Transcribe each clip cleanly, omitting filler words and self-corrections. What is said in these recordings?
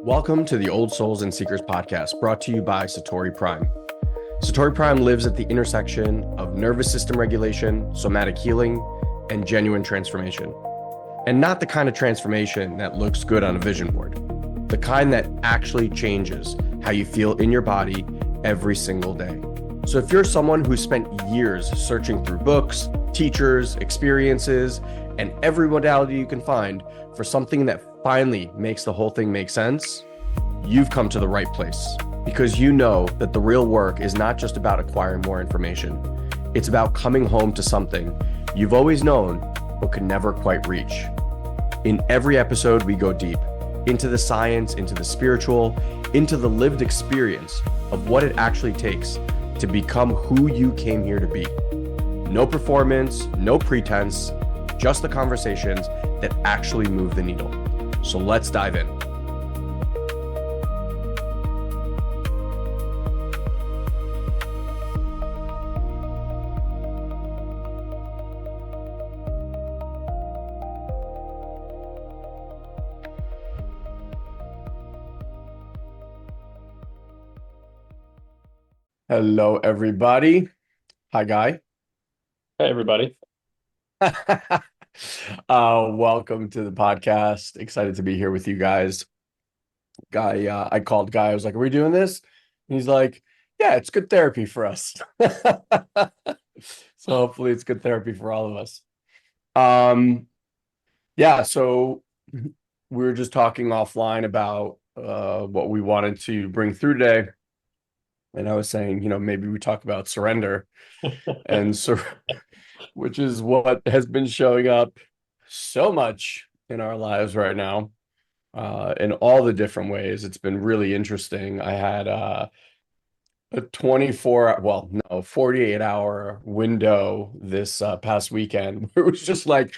Welcome to the Old Souls and Seekers podcast, brought to you by Satori Prime. Satori Prime lives at the intersection of nervous system regulation, somatic healing, and genuine transformation. And not the kind of transformation that looks good on a vision board. The kind that actually changes how you feel in your body every single day. So if you're someone who spent years searching through books, teachers, experiences, and every modality you can find for something that finally makes the whole thing make sense, you've come to the right place, because you know that the real work is not just about acquiring more information. It's about coming home to something you've always known but could never quite reach. In every episode, we go deep into the science, into the spiritual, into the lived experience of what it actually takes to become who you came here to be. No performance, no pretense, just the conversations that actually move the needle. So let's dive in. Hello, everybody. Hi, Guy. Hey, everybody. Welcome to the podcast. Excited to be here with you guys. Guy, I called Guy. I was like, "Are we doing this?" And he's like, "Yeah, it's good therapy for us." So hopefully it's good therapy for all of us. Yeah, so we were just talking offline about what we wanted to bring through today. And I was saying, maybe we talk about surrender and which is what has been showing up so much in our lives right now, in all the different ways. It's been really interesting. I had a 48-hour window this past weekend where it was just like,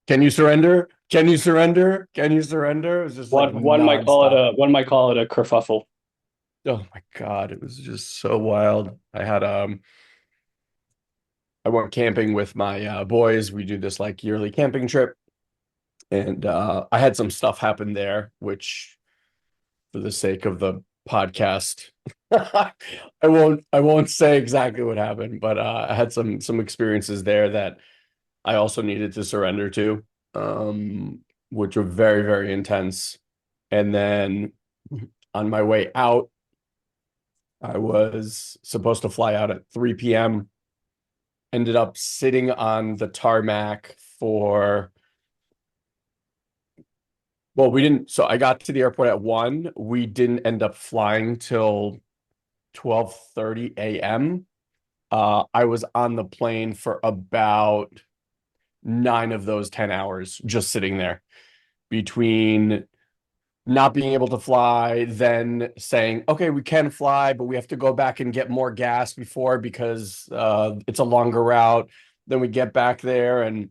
can you surrender? Can you surrender? Can you surrender? It was just like One might call it nonstop. one might call it a kerfuffle. Oh my God, it was just so wild. I went camping with my boys. We do this like yearly camping trip. And I had some stuff happen there, which for the sake of the podcast, I won't say exactly what happened, but I had some experiences there that I also needed to surrender to, which were very, very intense. And then on my way out, I was supposed to fly out at 3 p.m. Ended up sitting on the tarmac for, well, we didn't, so I got to the airport at 1. We didn't end up flying till 12:30 a.m. I was on the plane for about 9 of those 10 hours, just sitting there between not being able to fly, then saying, okay, we can fly, but we have to go back and get more gas before because it's a longer route. Then we get back there and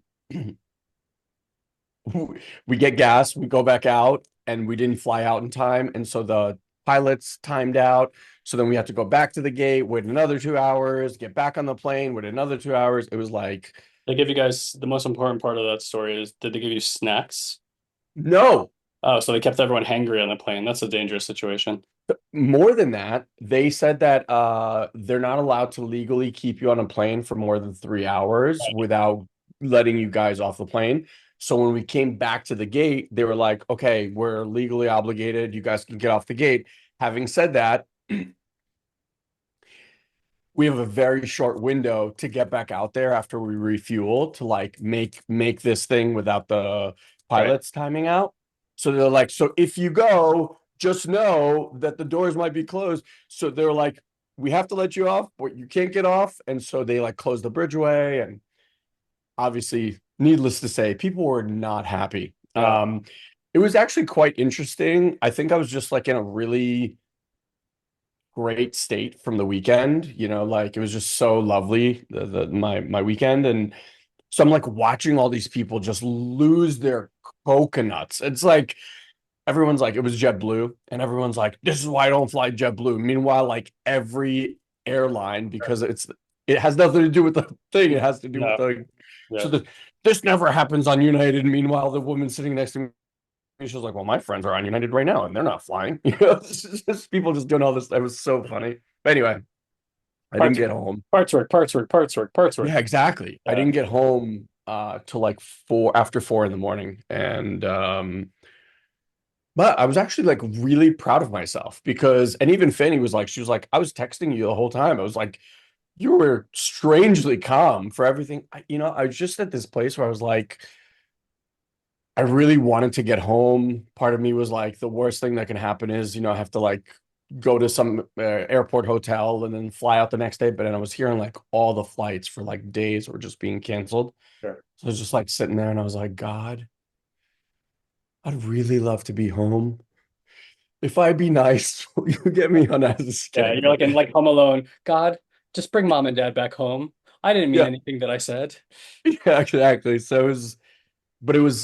we get gas, we go back out, and we didn't fly out in time. And so the pilots timed out. So then we had to go back to the gate, wait another 2 hours, get back on the plane, wait another 2 hours. It was like, They give you guys the most important part of that story is, did they give you snacks? no. Oh, so they kept everyone hangry on the plane. That's a dangerous situation. More than that, they said that they're not allowed to legally keep you on a plane for more than 3 hours without letting you guys off the plane. So when we came back to the gate, they were like, okay, we're legally obligated. You guys can get off the gate. Having said that, we have a very short window to get back out there after we refuel to like make this thing without the pilots timing out. So they're like, so if you go, just know that the doors might be closed. So they're like, we have to let you off, but you can't get off. And so they like closed the bridgeway. And obviously, needless to say, people were not happy. Yeah. It was actually quite interesting. I think I was just like in a really great state from the weekend, like it was just so lovely, my weekend. And so I'm like watching all these people just lose their coconuts. It's like everyone's like, it was JetBlue, and everyone's like, this is why I don't fly JetBlue. Meanwhile, like every airline, because it has nothing to do with the thing, it has to do with No. the Yeah. so this never happens on United. Meanwhile, the woman sitting next to me And she was like, well, my friends are on United right now and they're not flying. You know, it's just people just doing all this. It was so funny. But anyway, I didn't Parts get home. parts work, parts work, parts work, parts work. Yeah, exactly. I Yeah. didn't get home till like four after 4 in the morning. And but I was actually like really proud of myself because and even Fanny was like, she was like, I was texting you the whole time. I was like, you were strangely calm for everything. I was just at this place where I was like, I really wanted to get home. Part of me was like, the worst thing that can happen is, I have to like go to some airport hotel and then fly out the next day. But then I was hearing like all the flights for like days were just being canceled. Sure. So I was just like sitting there and I was like, God, I'd really love to be home. If I be nice, will you get me on? I was just Yeah, kidding, you're but like in like Home Alone. God, just bring mom and dad back home. I didn't mean yeah, anything that I said. yeah, exactly. So it was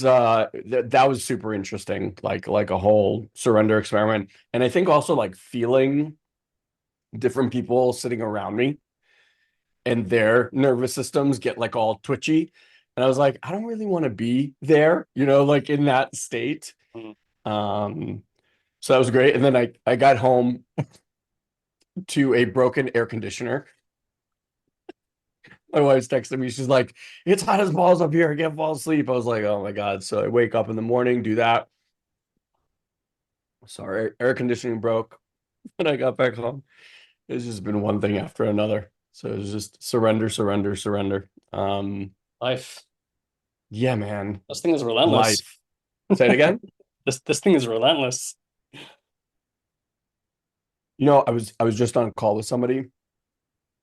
that was super interesting, like a whole surrender experiment. And I think also like feeling different people sitting around me and their nervous systems get like all twitchy. And I was like, I don't really want to be there, like in that state. Mm. Um, so that was great. And then I got home to a broken air conditioner. My wife's texting me. She's like, it's hot as balls up here. I can't fall asleep. I was like, oh my God. So I wake up in the morning, do that. Sorry, air conditioning broke when I got back home. It's just been one thing after another. So it's just surrender, surrender, surrender. Life. Yeah, man. This thing is relentless. Life. Say it again. This thing is relentless. I was just on a call with somebody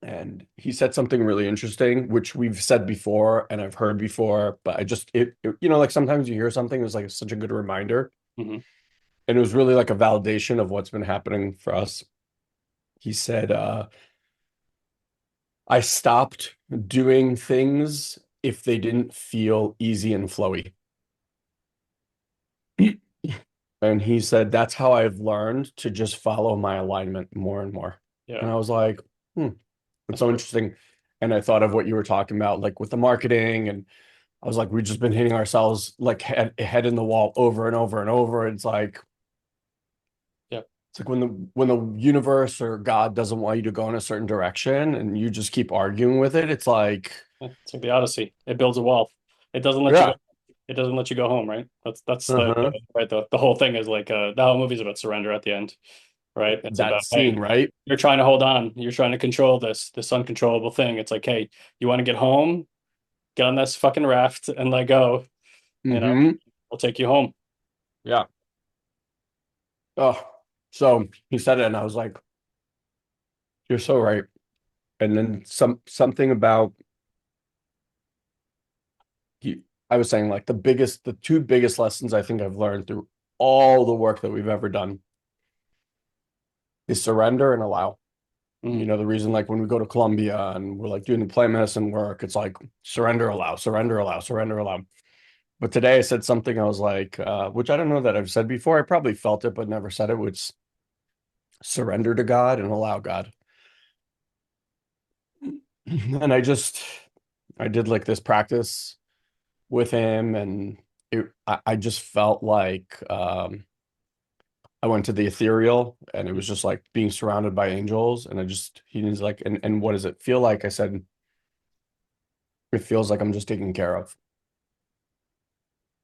and he said something really interesting, which we've said before and I've heard before, but I just like sometimes you hear something, it was like such a good reminder. Hmm. And it was really like a validation of what's been happening for us. He said, I stopped doing things if they didn't feel easy and flowy. And he said, that's how I've learned to just follow my alignment more and more. Yeah, And I was like, it's that's so great. interesting. And I thought of what you were talking about, like with the marketing. And I was like, we've just been hitting ourselves like head in the wall over and over and over. Yeah, It's like when the universe or God doesn't want you to go in a certain direction and you just keep arguing with it, it's like, it's like the Odyssey. It builds a wall. It doesn't let you go. yeah, It doesn't let you go home, right? That's uh-huh. right. The whole thing is like the whole movie's about surrender at the end, right? It's That about, scene, hey, right? you're trying to hold on. You're trying to control this uncontrollable thing. It's like, hey, you want to get home? Get on this fucking raft and let go. You know, Mm-hmm. we'll take you home. Yeah. Oh, so he said it, and I was like, "You're so right." And then something about he, I was saying like the two biggest lessons I think I've learned through all the work that we've ever done is surrender and allow. Mm. The reason like when we go to Colombia and we're like doing the plant medicine work, it's like surrender, allow, surrender, allow, surrender, allow. But today I said something I was like, which I don't know that I've said before. I probably felt it, but never said it, which surrender to God and allow God. And I did like this practice with him and I just felt like I went to the ethereal and it was just like being surrounded by angels and he was like and what does it feel like? I said it feels like I'm just taken care of,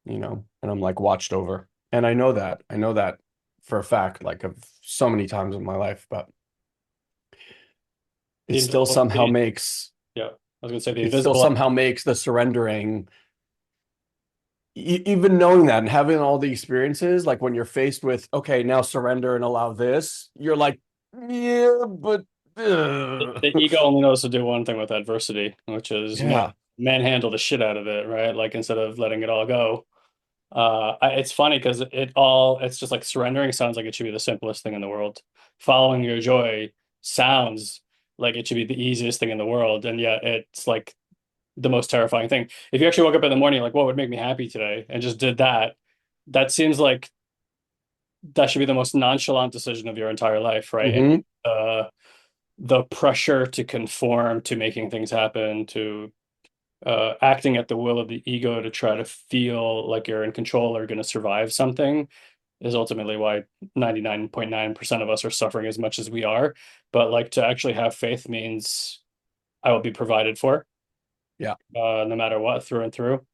and I'm like watched over. And I know that for a fact, like of so many times in my life, but The it still invisible, somehow makes yeah. I was gonna say the it still invisible. somehow makes the surrendering even knowing that and having all the experiences, like when you're faced with, okay, now surrender and allow this, you're like, yeah, but The ego only knows to do one thing with adversity, which is yeah. manhandle the shit out of it, right? Like instead of letting it all go. It's funny because it's just like surrendering sounds like it should be the simplest thing in the world. Following your joy sounds like it should be the easiest thing in the world, and yet it's like the most terrifying thing. If you actually woke up in the morning like, what would make me happy today, and just did that, that seems like that should be the most nonchalant decision of your entire life, right? And Hmm. the pressure to conform to making things happen, to acting at the will of the ego to try to feel like you're in control or going to survive something is ultimately why 99.9% of us are suffering as much as we are. But like to actually have faith means I will be provided for, Yeah. no matter what, through and through.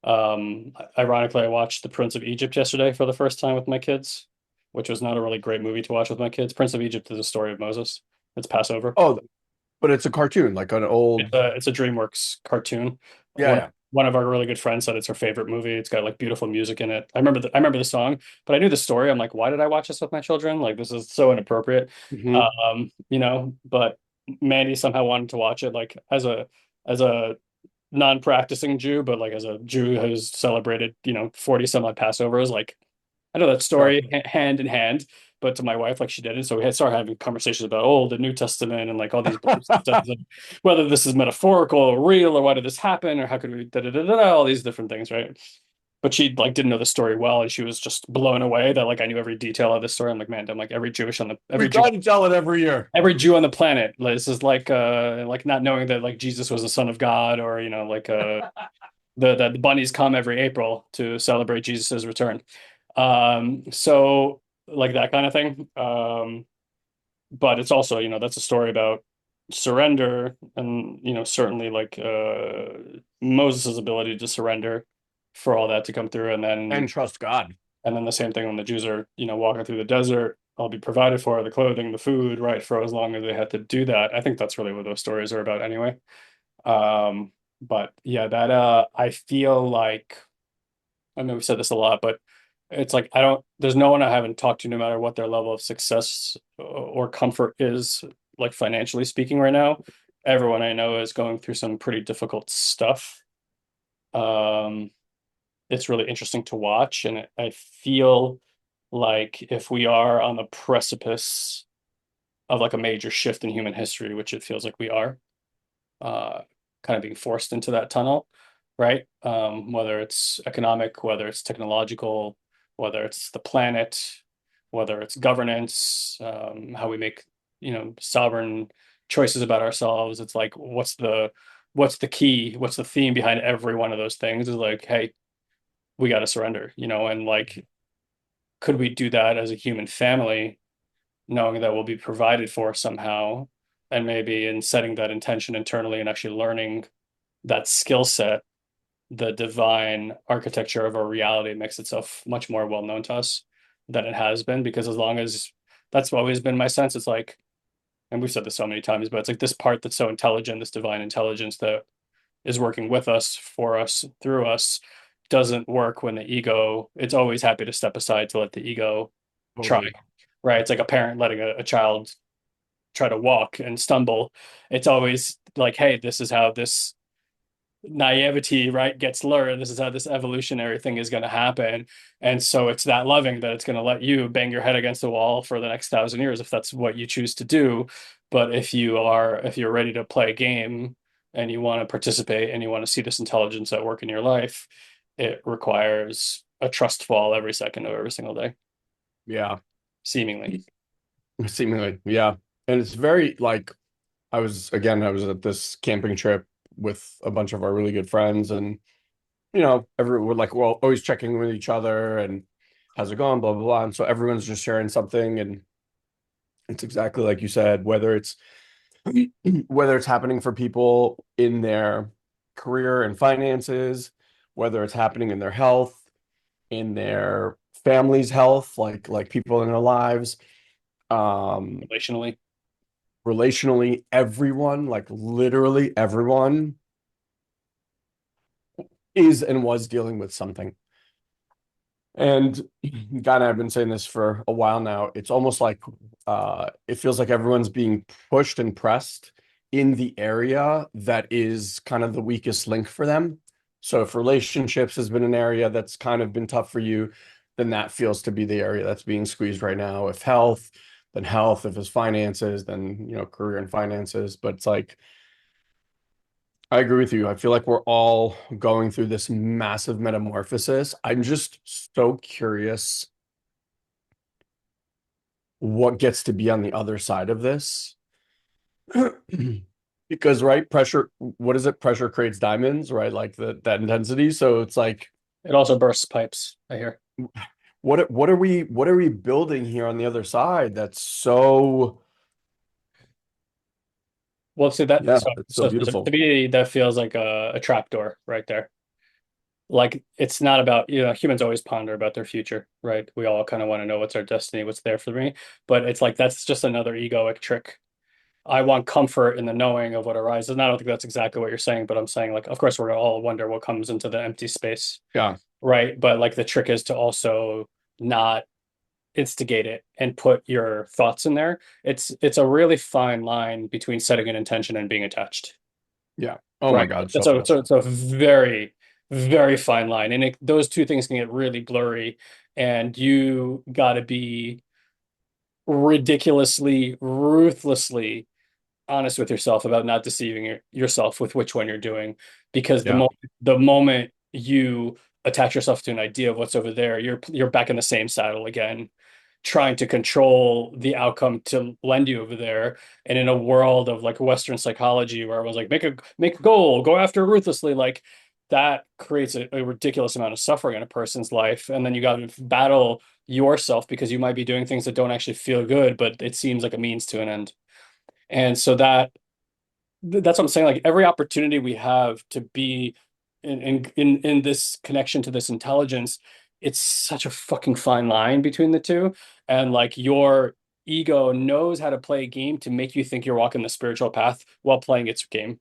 Ironically, I watched The Prince of Egypt yesterday for the first time with my kids, which was not a really great movie to watch with my kids. Prince of Egypt is a story of Moses. It's Passover. Oh, but it's a cartoon, like an old. It's a DreamWorks cartoon. Yeah, One yeah. one of our really good friends said it's her favorite movie. It's got like beautiful music in it. I remember the song, but I knew the story. I'm like, why did I watch this with my children? Like this is so inappropriate. Hmm. But Mandy somehow wanted to watch it like as a non-practicing Jew, but like as a Jew who's celebrated, 40 some odd Passovers, like I know that Sure. story hand in hand, but to my wife, like she didn't. So we had started having conversations about the New Testament and like all these belief systems, and whether this is metaphorical or real, or why did this happen, or how could we all these different things, right? But she like didn't know the story well, and she was just blown away that like I knew every detail of this story. I'm like, man, I'm like We try to tell it every year. every Jew on the planet. Like, this is like not knowing that like Jesus was the son of God, or like the bunnies come every April to celebrate Jesus's return. So like that kind of thing. But it's also, that's a story about surrender and, certainly like Moses' ability to surrender for all that to come through. And trust God. And then the same thing when the Jews are, walking through the desert, I'll be provided for the clothing, the food, right, for as long as they had to do that. I think that's really what those stories are about anyway. But yeah, that I feel like I know we've said this a lot, but it's like there's no one I haven't talked to, no matter what their level of success or comfort is, like financially speaking, right now. Everyone I know is going through some pretty difficult stuff. Um, it's really interesting to watch, and I feel like if we are on the precipice of like a major shift in human history, which it feels like we are, uh, kind of being forced into that tunnel, right? Whether it's economic, whether it's technological, whether it's the planet, whether it's governance, how we make, sovereign choices about ourselves. It's like, what's the key? What's the theme behind every one of those things? Is like, hey, we got to surrender, and like, could we do that as a human family, knowing that we'll be provided for somehow, and maybe in setting that intention internally and actually learning that skill set, the divine architecture of our reality makes itself much more well known to us than it has been. Because as long as that's always been my sense, it's like, and we've said this so many times, but it's like this part that's so intelligent, this divine intelligence that is working with us, for us, through us, doesn't work when the ego, it's always happy to step aside to let the ego try, Totally. right? It's like a parent letting a child try to walk and stumble. It's always like, hey, this is how this naivety, right, gets learned. This is how this evolutionary thing is going to happen. And so it's that loving that it's going to let you bang your head against the wall for the next 1,000 years if that's what you choose to do. But if you're ready to play a game and you want to participate and you want to see this intelligence at work in your life, it requires a trust fall every second of every single day, Yeah. seemingly. Seemingly. Yeah. And it's very like I was at this camping trip with a bunch of our really good friends, and everyone would like, well, always checking with each other and how's it going, blah, blah, blah. And so everyone's just sharing something. And it's exactly like you said, whether it's happening for people in their career and finances, whether it's happening in their health, in their family's health, like people in their lives, um, Relationally. relationally, everyone, like literally everyone is and was dealing with something. And God, I've been saying this for a while now. It's almost like it feels like everyone's being pushed and pressed in the area that is kind of the weakest link for them. So if relationships has been an area that's kind of been tough for you, then that feels to be the area that's being squeezed right now. If health, then health. If it's finances, then career and finances. But it's like I agree with you. I feel like we're all going through this massive metamorphosis. I'm just so curious what gets to be on the other side of this. because right pressure, what is it? Pressure creates diamonds, right? Like that intensity. So it's like, It also bursts pipes, I hear. what are we building here on the other side? That's so, Well, see that yeah, so it's so so to beautiful. me that feels like a trapdoor right there. Like it's not about, humans always ponder about their future, right? We all kind of want to know what's our destiny, what's there for me. But it's like that's just another egoic trick. I want comfort in the knowing of what arises. And I don't think that's exactly what you're saying, but I'm saying like, of course, we're gonna all wonder what comes into the empty space, Yeah. right? But like the trick is to also not instigate it and put your thoughts in there. It's a really fine line between setting an intention and being attached, Yeah. Oh my right? God. It's So a, it's much. a, it's a very, very fine line. And those two things can get really blurry. And you got to be ridiculously, ruthlessly honest with yourself about not deceiving yourself with which one you're doing. Because Yeah. the moment you attach yourself to an idea of what's over there, you're back in the same saddle again, trying to control the outcome to lend you over there. And in a world of like Western psychology where everyone's like, make a goal, go after it ruthlessly, like that creates a ridiculous amount of suffering in a person's life. And then you got to battle yourself because you might be doing things that don't actually feel good, but it seems like a means to an end. And so that's what I'm saying. Like every opportunity we have to be in this connection to this intelligence, it's such a fucking fine line between the two. And like your ego knows how to play a game to make you think you're walking the spiritual path while playing its game.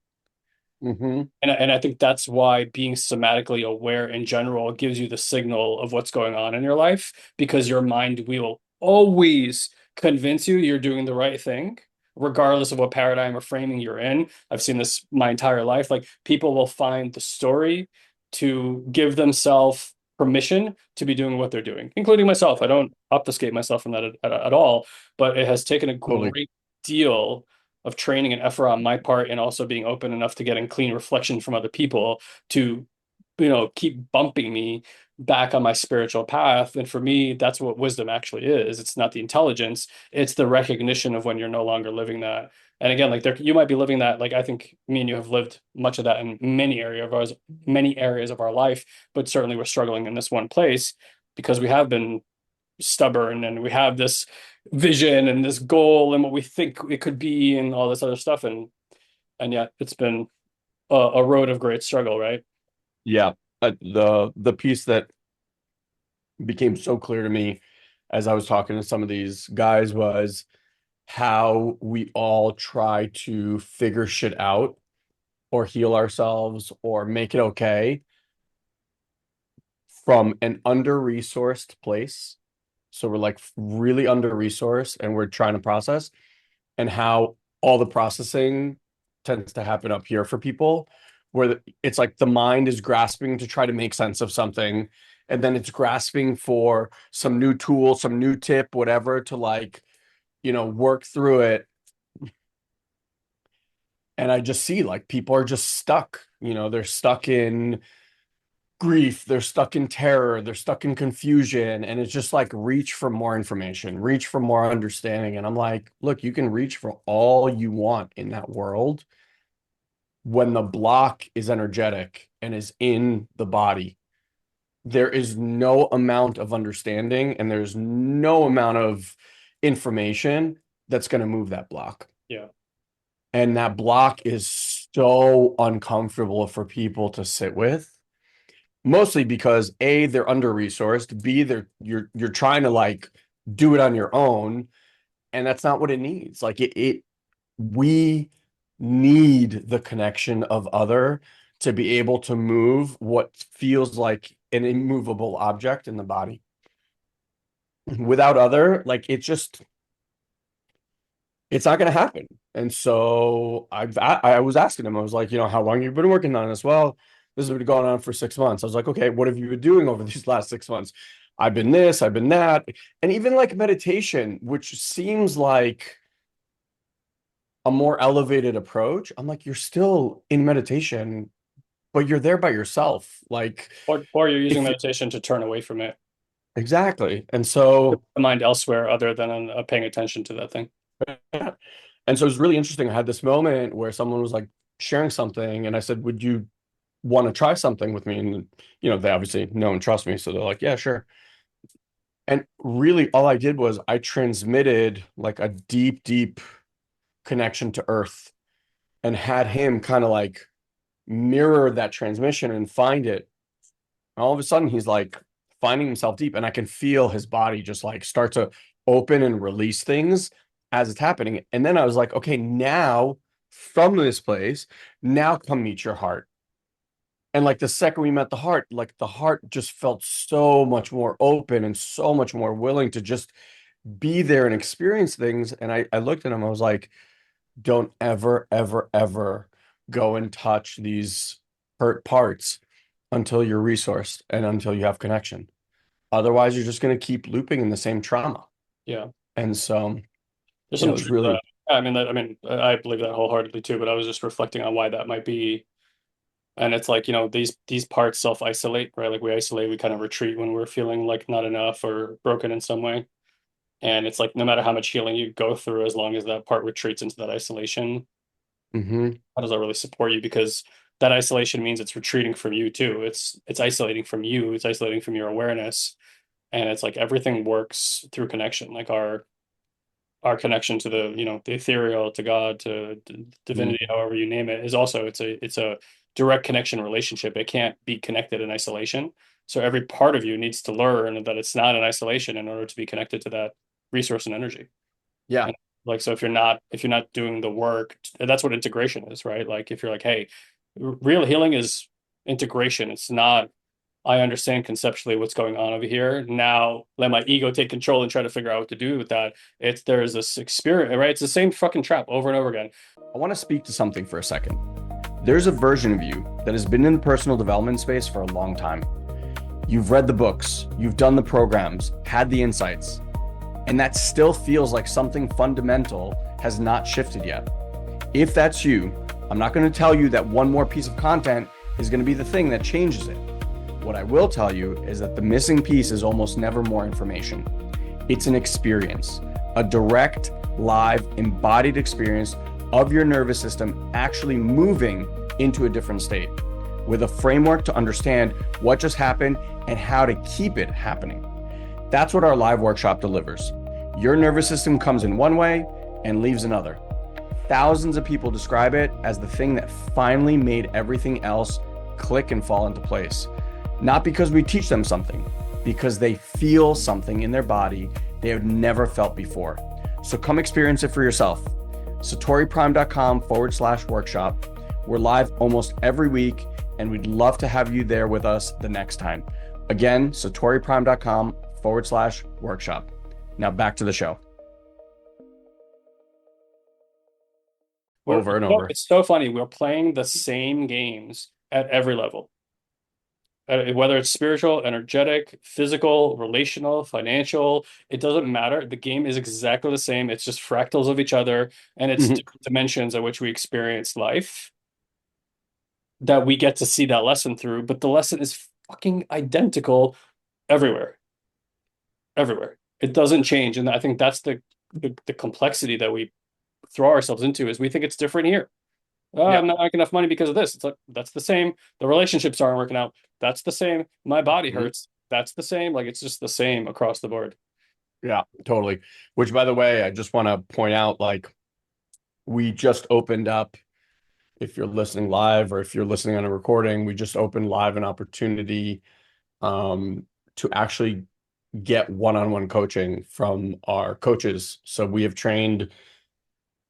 Hmm. And I think that's why being somatically aware in general gives you the signal of what's going on in your life, because your mind will always convince you you're doing the right thing, regardless of what paradigm or framing you're in. I've seen this my entire life. Like people will find the story to give themselves permission to be doing what they're doing, including myself. I don't obfuscate myself from that at all, but it has taken a Totally. great deal of training and effort on my part and also being open enough to getting clean reflection from other people to keep bumping me back on my spiritual path. And for me, that's what wisdom actually is. It's not the intelligence, it's the recognition of when you're no longer living that. And again, like there you might be living that, like I think me and you have lived much of that in many areas of our life, but certainly we're struggling in this one place because we have been stubborn and we have this vision and this goal and what we think it could be and all this other stuff, and yet it's been a road of great struggle, right? Yeah. The piece that became so clear to me as I was talking to some of these guys was how we all try to figure shit out or heal ourselves or make it okay from an under-resourced place. So we're like really under-resourced and we're trying to process, and how all the processing tends to happen up here for people, where it's like the mind is grasping to try to make sense of something, and then it's grasping for some new tool, some new tip, whatever, to like, work through it. And I just see like people are just stuck, they're stuck in grief, they're stuck in terror, they're stuck in confusion, and it's just like reach for more information, reach for more understanding. And I'm like, look, you can reach for all you want in that world when the block is energetic and is in the body. There is no amount of understanding and there's no amount of information that's going to move that block. Yeah. And that block is so uncomfortable for people to sit with, mostly because A, they're under-resourced, B, you're trying to like do it on your own, and that's not what it needs. Like we need the connection of other to be able to move what feels like an immovable object in the body. Without other, like it's not going to happen. And so I was asking him, I was like, how long have you been working on this? Well, this has been going on for 6 months. I was like, okay, what have you been doing over these last 6 months? I've been this, I've been that. And even like meditation, which seems like a more elevated approach. I'm like, you're still in meditation, but you're there by yourself. Like, Or you're using if you meditation to turn away from it, exactly. And put so the mind elsewhere other than paying attention to that thing. And so it was really interesting. I had this moment where someone was like sharing something, and I said, "Would you want to try something with me?" And they obviously know and trust me, so they're like, "Yeah, sure." And really, all I did was I transmitted like a deep, deep connection to Earth, and had him kind of like mirror that transmission and find it. And all of a sudden, he's like finding himself deep, and I can feel his body just like start to open and release things as it's happening. And then I was like, okay, now from this place, now come meet your heart. And like the second we met the heart, like the heart just felt so much more open and so much more willing to just be there and experience things. And I looked at him, I was like, don't ever, ever, ever go and touch these hurt parts until you're resourced and until you have connection. Otherwise, you're just going to keep looping in the same trauma. Yeah. And so, There's some it's truth to really, that. I believe that wholeheartedly too, but I was just reflecting on why that might be. And it's like, these parts self-isolate, right? Like we isolate, we kind of retreat when we're feeling like not enough or broken in some way. And it's like no matter how much healing you go through, as long as that part retreats into that isolation, mhm. how does that really support you? Because that isolation means it's retreating from you too. It's isolating from you, it's isolating from your awareness. And it's like everything works through connection. Like our connection to the ethereal, to God, to Mhm. divinity, however you name it, is also it's a direct connection relationship. It can't be connected in isolation. So every part of you needs to learn that it's not in isolation in order to be connected to that resource and energy. Yeah, And like, so if you're not doing the work, that's what integration is, right? Like if you're like, hey, real healing is integration. It's not, I understand conceptually what's going on over here. Now let my ego take control and try to figure out what to do with that. There's this experience, right? It's the same fucking trap over and over again. I want to speak to something for a second. There's a version of you that has been in the personal development space for a long time. You've read the books, you've done the programs, had the insights, and that still feels like something fundamental has not shifted yet. If that's you, I'm not going to tell you that one more piece of content is going to be the thing that changes it. What I will tell you is that the missing piece is almost never more information. It's an experience, a direct, live, embodied experience of your nervous system actually moving into a different state with a framework to understand what just happened and how to keep it happening. That's what our live workshop delivers. Your nervous system comes in one way and leaves another. Thousands of people describe it as the thing that finally made everything else click and fall into place. Not because we teach them something, because they feel something in their body they have never felt before. So come experience it for yourself. SatoriPrime.com/workshop. We're live almost every week, and we'd love to have you there with us the next time. Again, SatoriPrime.com/workshop. Now back to the show. Over and over. It's so funny. We're playing the same games at every level. Whether it's spiritual, energetic, physical, relational, financial, it doesn't matter. The game is exactly the same. It's just fractals of each other, and it's Mhm. different dimensions at which we experience life that we get to see that lesson through. But the lesson is fucking identical everywhere, everywhere. It doesn't change, and I think that's the complexity that we throw ourselves into is we think it's different here. Oh, Yeah. I'm not making enough money because of this. It's like that's the same. The relationships aren't working out. That's the same. My body Mhm. hurts. That's the same. Like it's just the same across the board. Yeah, totally. Which, by the way, I just want to point out, like, we just opened up, if you're listening live or if you're listening on a recording, we just opened live an opportunity to actually get one-on-one coaching from our coaches. So we have trained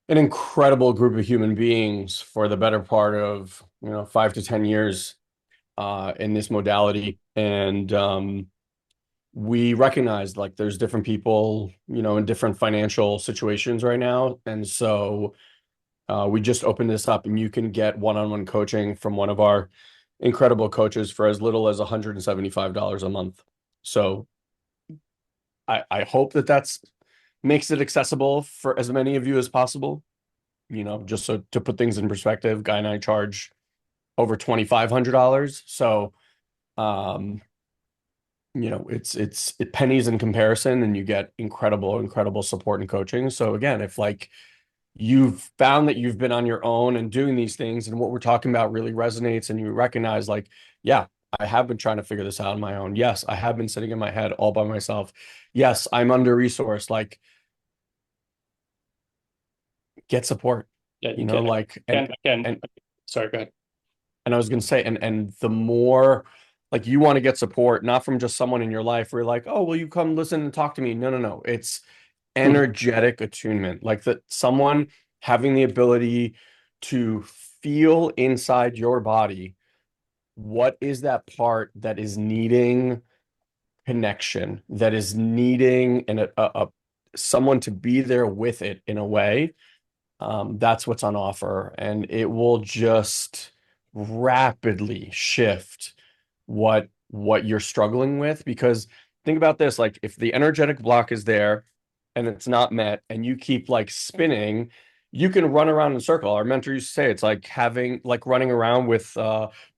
an incredible group of human beings for the better part of 5 to 10 years in this modality. And we recognize like there's different people, in different financial situations right now. And so we just opened this up, and you can get one-on-one coaching from one of our incredible coaches for as little as $175 a month. So I hope that that's makes it accessible for as many of you as possible. Just so to put things in perspective, Guy and I charge over $2,500. So, um, it's pennies in comparison, and you get incredible, incredible support and coaching. So again, if like you've found that you've been on your own and doing these things, and what we're talking about really resonates, and you recognize, like, yeah, I have been trying to figure this out on my own. Yes, I have been sitting in my head all by myself. Yes, I'm under resourced. Like, get support, Yeah, you you know, can, like, can, and sorry, go ahead. and I was gonna say, and the more, like, you want to get support, not from just someone in your life where you're like, oh, will you come listen and talk to me? No, no, no. It's Mhm. energetic attunement, like that someone having the ability to feel inside your body what is that part that is needing connection, that is needing someone to be there with it in a way. That's what's on offer, and it will just rapidly shift what you're struggling with. Because think about this, like, if the energetic block is there and it's not met and you keep like spinning, you can run around in a circle. Our mentor used to say it's like having, like, running around with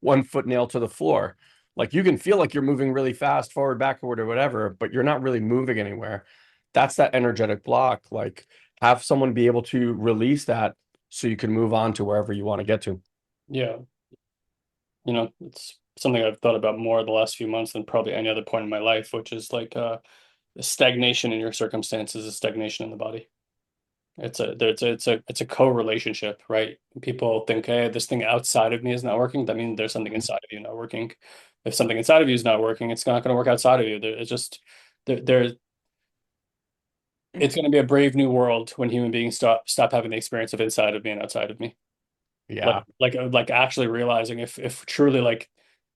one foot nailed to the floor. Like, you can feel like you're moving really fast, forward, backward, or whatever, but you're not really moving anywhere. That's that energetic block. Like, have someone be able to release that so you can move on to wherever you want to get to. Yeah, it's something I've thought about more the last few months than probably any other point in my life, which is like stagnation in your circumstances is stagnation in the body. It's a co-relationship, right? People think, hey, this thing outside of me is not working. That means there's something inside of you not working. If something inside of you is not working, it's not going to work outside of you. It's just there. It's going to be a brave new world when human beings stop having the experience of inside of me and outside of me. Like Yeah. like actually realizing if truly like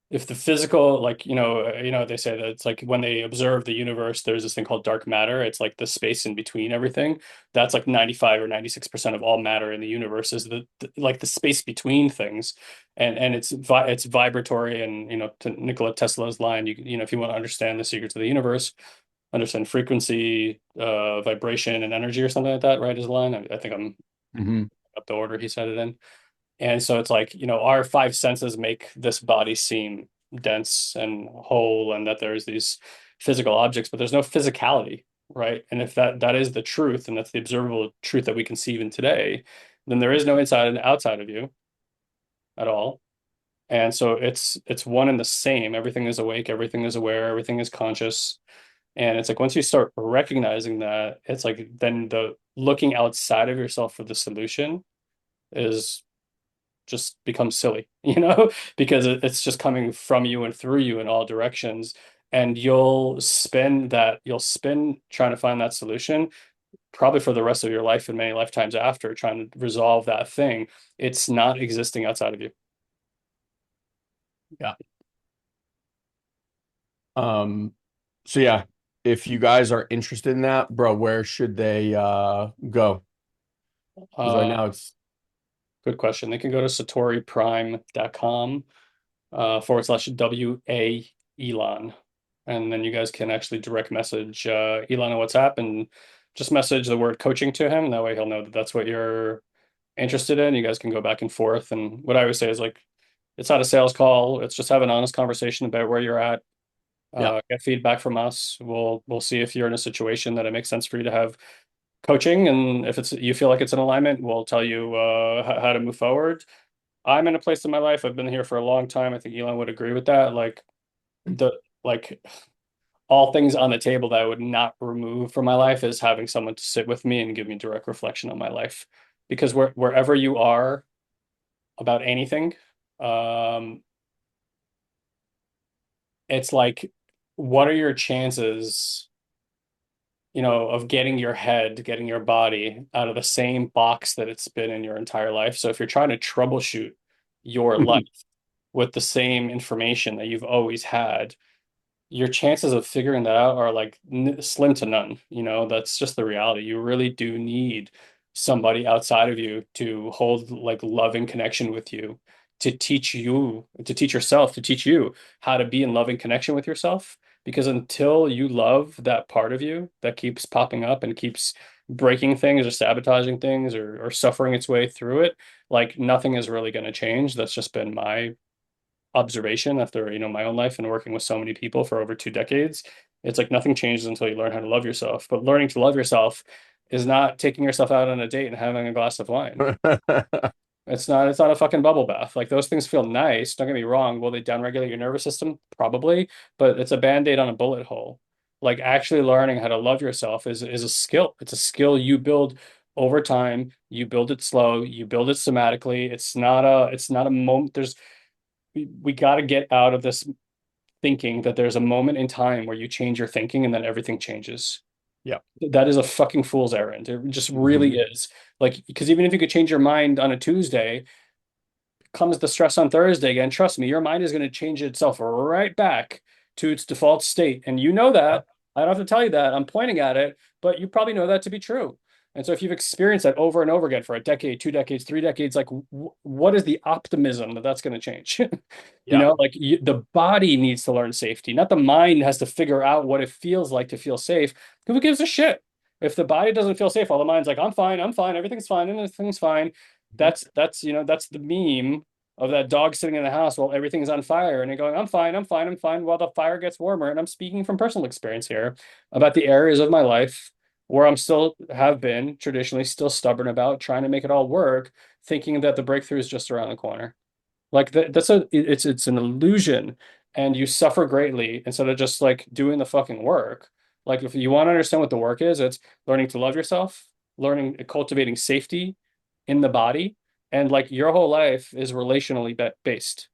if the physical, like, they say that it's like when they observe the universe, there's this thing called dark matter. It's like the space in between everything. That's like 95 or 96% of all matter in the universe is like the space between things. And it's vibratory. And, to Nikola Tesla's line, if you want to understand the secrets of the universe, understand frequency, vibration and energy or something like that, right? Is the line. I think I'm Hmm. up the order he said it in. And so it's like, our five senses make this body seem dense and whole, and that there's these physical objects, but there's no physicality, right? And if that is the truth, and that's the observable truth that we can see even today, then there is no inside and outside of you at all. And so it's one and the same. Everything is awake, everything is aware, everything is conscious. And it's like once you start recognizing that, it's like then the looking outside of yourself for the solution is just becomes silly, because it's just coming from you and through you in all directions. And you'll spin trying to find that solution probably for the rest of your life and many lifetimes after, trying to resolve that thing. It's not existing outside of you. Yeah. Um, so yeah, if you guys are interested in that, bro, where should they go? Because right Uh, now it's Good question. They can go to satoriprime.com /WA Elon. And then you guys can actually direct message Elon on WhatsApp and just message the word coaching to him. That way he'll know that that's what you're interested in. You guys can go back and forth. And what I always say is, like, it's not a sales call. It's just have an honest conversation about where you're at. yeah, Get feedback from us. We'll see if you're in a situation that it makes sense for you to have coaching, and if it's you feel like it's in alignment, we'll tell you how to move forward. I'm in a place in my life. I've been here for a long time. I think Elon would agree with that. The like all things on the table that I would not remove from my life is having someone to sit with me and give me direct reflection on my life. Because wherever you are about anything, um, it's like, what are your chances, of getting your body out of the same box that it's been in your entire life? So if you're trying to troubleshoot your life with the same information that you've always had, your chances of figuring that out are like slim to none. That's just the reality. You really do need somebody outside of you to hold like loving connection with you, to teach yourself, to teach you how to be in loving connection with yourself. Because until you love that part of you that keeps popping up and keeps breaking things or sabotaging things or suffering its way through it, like nothing is really going to change. That's just been my observation after my own life and working with so many people for over 2 decades. It's like nothing changes until you learn how to love yourself. But learning to love yourself is not taking yourself out on a date and having a glass of wine. Yeah. It's not a fucking bubble bath. Like those things feel nice. Don't get me wrong. Will they downregulate your nervous system? Probably, but it's a band-aid on a bullet hole. Like actually learning how to love yourself is a skill. It's a skill you build over time. You build it slow, you build it somatically. It's not a moment. We got to get out of this thinking that there's a moment in time where you change your thinking and then everything changes. That is a fucking fool's errand. It just really Mhm. is. Like, because even if you could change your mind on a Tuesday, comes the stress on Thursday again, trust me, your mind is going to change itself right back to its default state. And you know Yep. that. I don't have to tell you that. I'm pointing at it, but you probably know that to be true. And so if you've experienced that over and over again for a decade, 2 decades, 3 decades, like what is the optimism that that's going to change? Yeah. Like the body needs to learn safety, not the mind has to figure out what it feels like to feel safe. Who gives a shit? If the body doesn't feel safe, all the mind's like, I'm fine, everything's fine. Mhm. That's the meme of that dog sitting in the house while everything's on fire and going, I'm fine, while the fire gets warmer. And I'm speaking from personal experience here about the areas of my life where I'm still have been traditionally still stubborn about trying to make it all work, thinking that the breakthrough is just around the corner. Like it's an illusion and you suffer greatly instead of just like doing the fucking work. Like if you want to understand what the work is, it's learning to love yourself, learning cultivating safety in the body, and like your whole life is relationally based.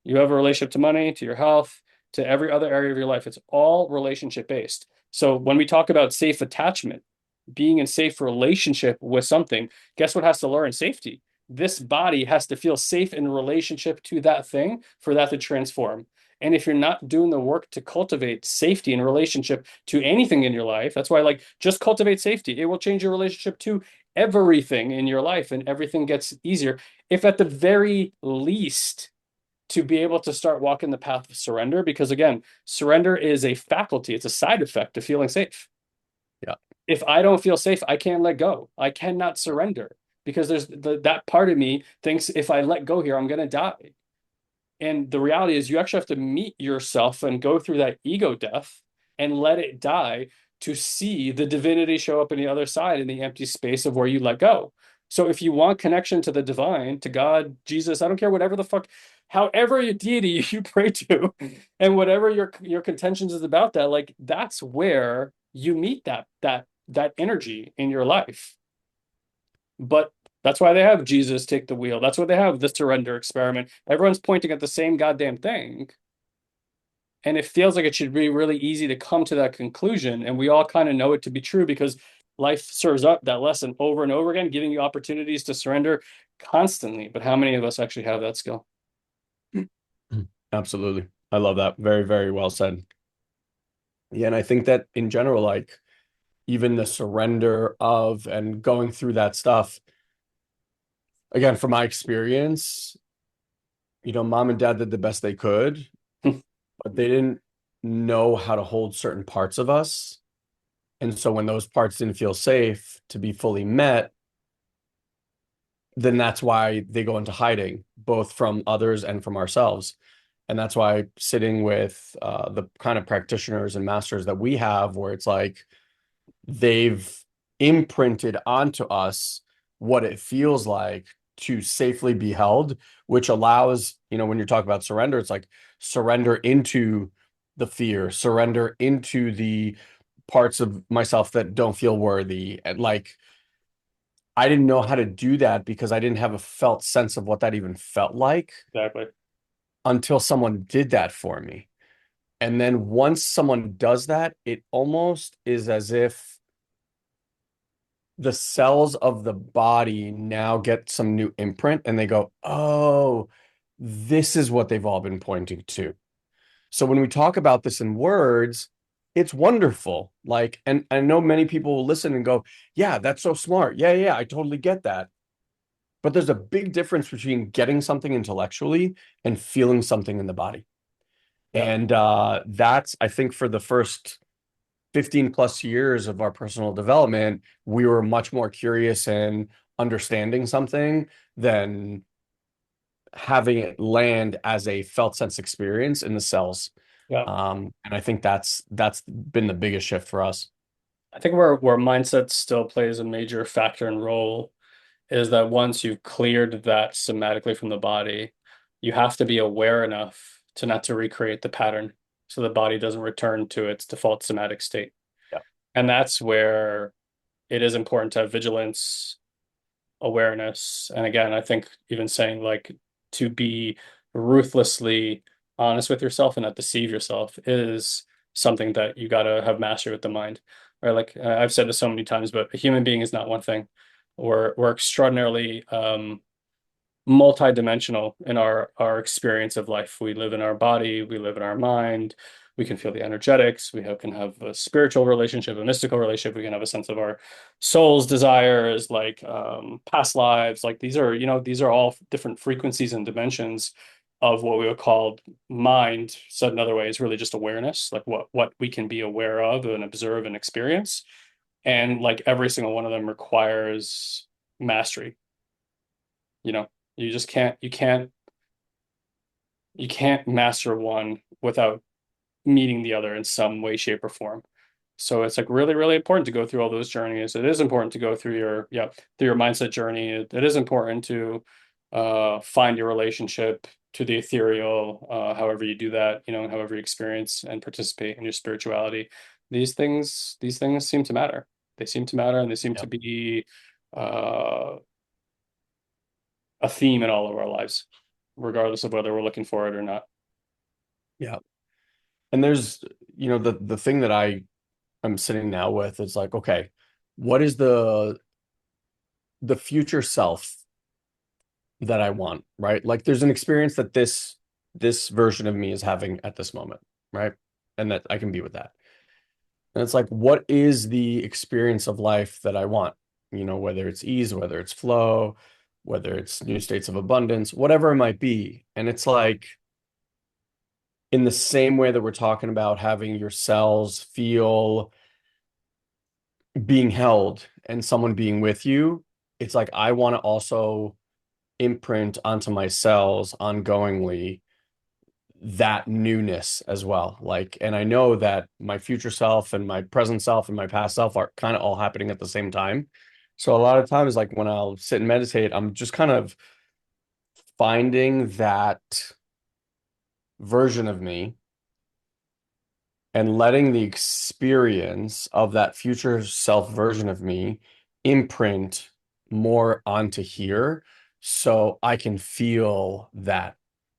You have a relationship to money, to your health, to every other area of your life. It's all relationship based. So when we talk about safe attachment, being in safe relationship with something, guess what has to learn? Safety. This body has to feel safe in relationship to that thing for that to transform. And if you're not doing the work to cultivate safety in relationship to anything in your life, that's why, like, just cultivate safety. It will change your relationship to everything in your life and everything gets easier. If at the very least, to be able to start walking the path of surrender, because again, surrender is a faculty, it's a side effect of feeling safe. Yeah. If I don't feel safe, I can't let go. I cannot surrender because that part of me thinks if I let go here, I'm going to die. And the reality is, you actually have to meet yourself and go through that ego death and let it die to see the divinity show up in the other side in the empty space of where you let go. So if you want connection to the divine, to God, Jesus, I don't care, whatever the fuck, however your deity you pray to, and whatever your contentions is about that, like that's where you meet that energy in your life. But that's why they have Jesus take the wheel. That's why they have the surrender experiment. Everyone's pointing at the same goddamn thing. And it feels like it should be really easy to come to that conclusion. And we all kind of know it to be true because life serves up that lesson over and over again, giving you opportunities to surrender constantly. But how many of us actually have that skill? Absolutely. I love that. Very, very well said. Yeah, and I think that in general, like even the surrender of and going through that stuff, again, from my experience, mom and dad did the best they could, but they didn't know how to hold certain parts of us. And so when those parts didn't feel safe to be fully met, then that's why they go into hiding, both from others and from ourselves. And that's why sitting with the kind of practitioners and masters that we have, where it's like they've imprinted onto us what it feels like to safely be held, which allows, when you're talking about surrender, it's like surrender into the fear, surrender into the parts of myself that don't feel worthy. And like, I didn't know how to do that because I didn't have a felt sense of what that even felt like Exactly. until someone did that for me. And then once someone does that, it almost is as if the cells of the body now get some new imprint and they go, oh, this is what they've all been pointing to. So when we talk about this in words, it's wonderful. Like, and I know many people will listen and go, yeah, that's so smart. Yeah, yeah, I totally get that. But there's a big difference between getting something intellectually and feeling something in the body. Yeah. And that's, I think, for the first 15 plus years of our personal development, we were much more curious and understanding something than having it land as a felt sense experience in the cells. Yeah. And I think that's been the biggest shift for us. I think where mindset still plays a major factor and role is that once you've cleared that somatically from the body, you have to be aware enough to not to recreate the pattern so the body doesn't return to its default somatic state. Yeah. And that's where it is important to have vigilance, awareness. And again, I think even saying like to be ruthlessly honest with yourself and not deceive yourself is something that you got to have mastery with the mind. Right? Like I've said this so many times, but a human being is not one thing. We're extraordinarily multidimensional in our experience of life. We live in our body, we live in our mind, we can feel the energetics, can have a spiritual relationship, a mystical relationship, we can have a sense of our soul's desires, like past lives. Like these are all different frequencies and dimensions of what we would call mind. Said another way, is really just awareness, like what we can be aware of and observe and experience. And like every single one of them requires mastery. You know, you just you can't master one without meeting the other in some way, shape, or form. So it's like really, really important to go through all those journeys. It is important to go through through your mindset journey. It is important to find your relationship to the ethereal, however you do that, however you experience and participate in your spirituality. These things seem to matter. They seem to matter, and they seem Yeah. to be uh, a theme in all of our lives, regardless of whether we're looking for it or not. Yeah. And there's, the thing that I'm sitting now with is like, okay, what is the future self that I want, right? Like there's an experience that this version of me is having at this moment, right? And that I can be with that. And it's like, what is the experience of life that I want? Whether it's ease, whether it's flow, whether it's new states of abundance, whatever it might be. And it's like, in the same way that we're talking about having your cells feel being held and someone being with you, it's like I want to also imprint onto my cells ongoingly that newness as well. Like, and I know that my future self and my present self and my past self are kind of all happening at the same time. So a lot of times, like when I'll sit and meditate, I'm just kind of finding that version of me and letting the experience of that future self version of me imprint more onto here so I can feel that.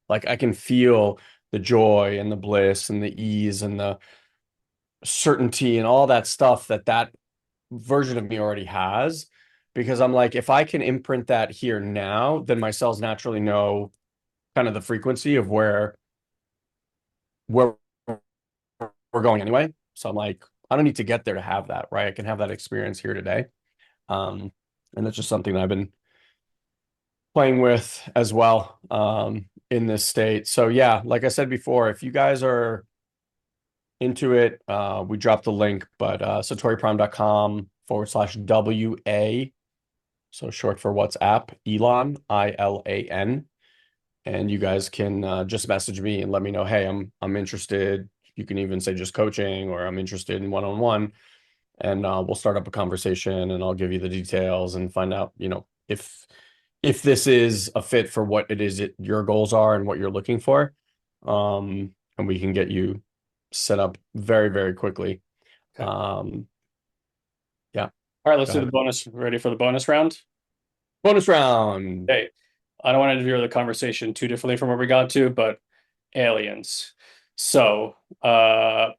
Like I can feel the joy and the bliss and the ease and the certainty and all that stuff that version of me already has. Because I'm like, if I can imprint that here now, then my cells naturally know kind of the frequency of where we're going anyway. So I'm like, I don't need to get there to have that, right? I can have that experience here today. Um, and that's just something that I've been playing with as well, in this state. So yeah, like I said before, if you guys are into it, we dropped the link, but satoriprime.com/WA. So short for WhatsApp, Ilan, Ilan. And you guys can just message me and let me know, hey, I'm interested. You can even say just coaching or I'm interested in one-on-one. And we'll start up a conversation and I'll give you the details and find out, if this is a fit for what it is your goals are and what you're looking for. And we can get you set up very, very quickly. Okay. Um, yeah, All right, let's go do the ahead. bonus. Ready for the bonus round? Bonus round. Hey, I don't want to veer the conversation too differently from where we got to, but aliens. So, I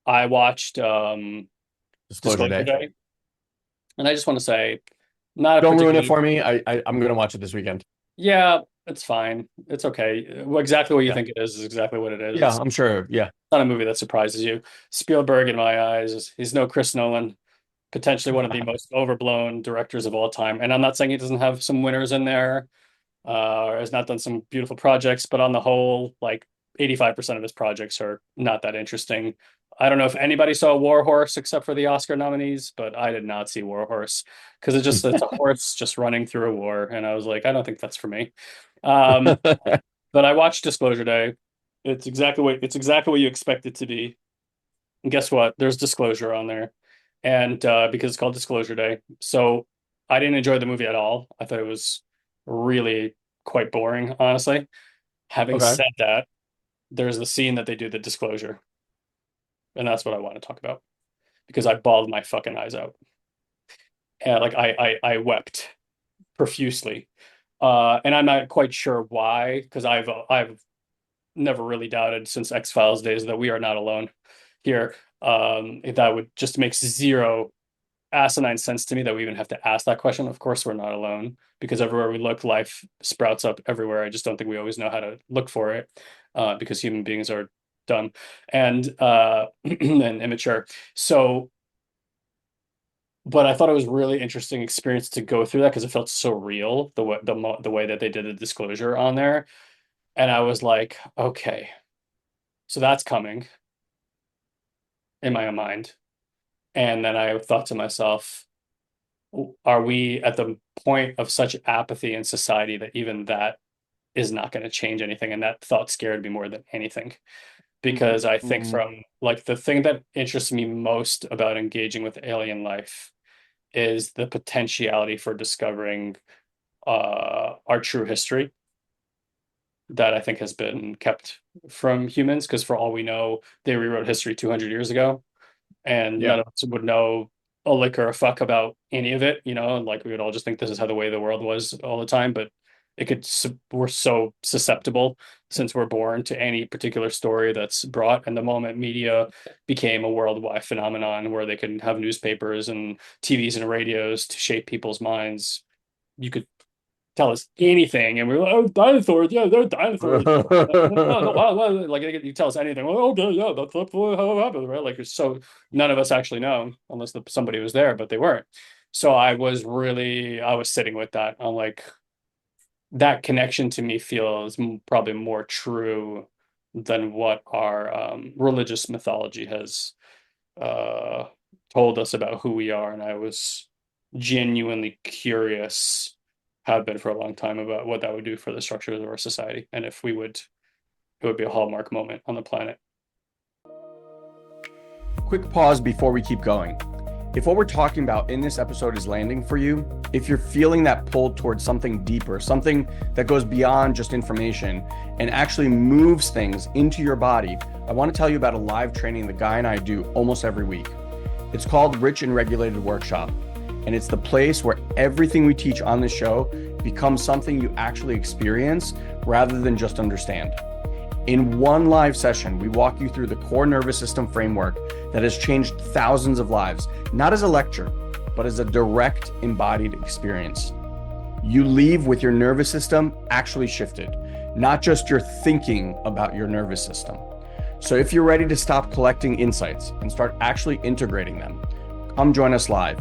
watched Disclosure Disclosure Day. Day, and I just want to say, not a Don't ruin it particularly, for me. I'm gonna watch it this weekend. yeah, it's fine. It's okay. Well, exactly what you Yeah. think it is exactly what it is. Yeah, It's I'm sure. Yeah. not a movie that surprises you. Spielberg, in my eyes, he's no Chris Nolan, potentially one of the most overblown directors of all time. And I'm not saying he doesn't have some winners in there, or has not done some beautiful projects, but on the whole, like 85% of his projects are not that interesting. I don't know if anybody saw War Horse except for the Oscar nominees, but I did not see War Horse because it's a horse just running through a war, and I was like, I don't think that's for me. Um, but I watched Disclosure Day. It's exactly what you expect it to be. And guess what? There's disclosure on there. and because it's called Disclosure Day. So I didn't enjoy the movie at all. I thought it was really quite boring, honestly. Having Okay. said that, there's the scene that they do the disclosure, and that's what I want to talk about because I bawled my fucking eyes out. And like I wept profusely. And I'm not quite sure why, because I've never really doubted since X-Files days that we are not alone here. That would just makes zero asinine sense to me that we even have to ask that question. Of course, we're not alone because everywhere we look, life sprouts up everywhere. I just don't think we always know how to look for it because human beings are dumb and and immature. So, but I thought it was really interesting experience to go through that because it felt so real the way that they did the disclosure on there, and I was like, okay, so that's coming in my own mind, and then I thought to myself, are we at the point of such apathy in society that even that is not going to change anything? And that thought scared me more than anything because I think Mm. from like the thing that interests me most about engaging with alien life is the potentiality for discovering our true history that I think has been kept from humans because for all we know, they rewrote history 200 years ago and Yeah. none of us would know a lick or a fuck about any of it, and like we would all just think this is how the way the world was all the time. But we're so susceptible since we're born to any particular story that's brought. And the moment media became a worldwide phenomenon where they can have newspapers and TVs and radios to shape people's minds, you could tell us anything, and we were like, "Oh, dinosaurs! Yeah, they're dinosaurs." No, no, like you tell us anything. Well, okay, yeah, that's how it happened, right? Like, so none of us actually know unless somebody was there, but they weren't. So I was sitting with that. I'm like, that connection to me feels probably more true than what our religious mythology has uh, told us about who we are. And I was genuinely curious, have been for a long time, about what that would do for the structures of our society and if it would be a hallmark moment on the planet. Quick pause before we keep going. If what we're talking about in this episode is landing for you, if you're feeling that pull towards something deeper, something that goes beyond just information and actually moves things into your body, I want to tell you about a live training the guy and I do almost every week. It's called Rich and Regulated Workshop, and it's the place where everything we teach on this show becomes something you actually experience rather than just understand. In one live session, we walk you through the core nervous system framework that has changed thousands of lives, not as a lecture, but as a direct embodied experience. You leave with your nervous system actually shifted, not just your thinking about your nervous system. So if you're ready to stop collecting insights and start actually integrating them, come join us live.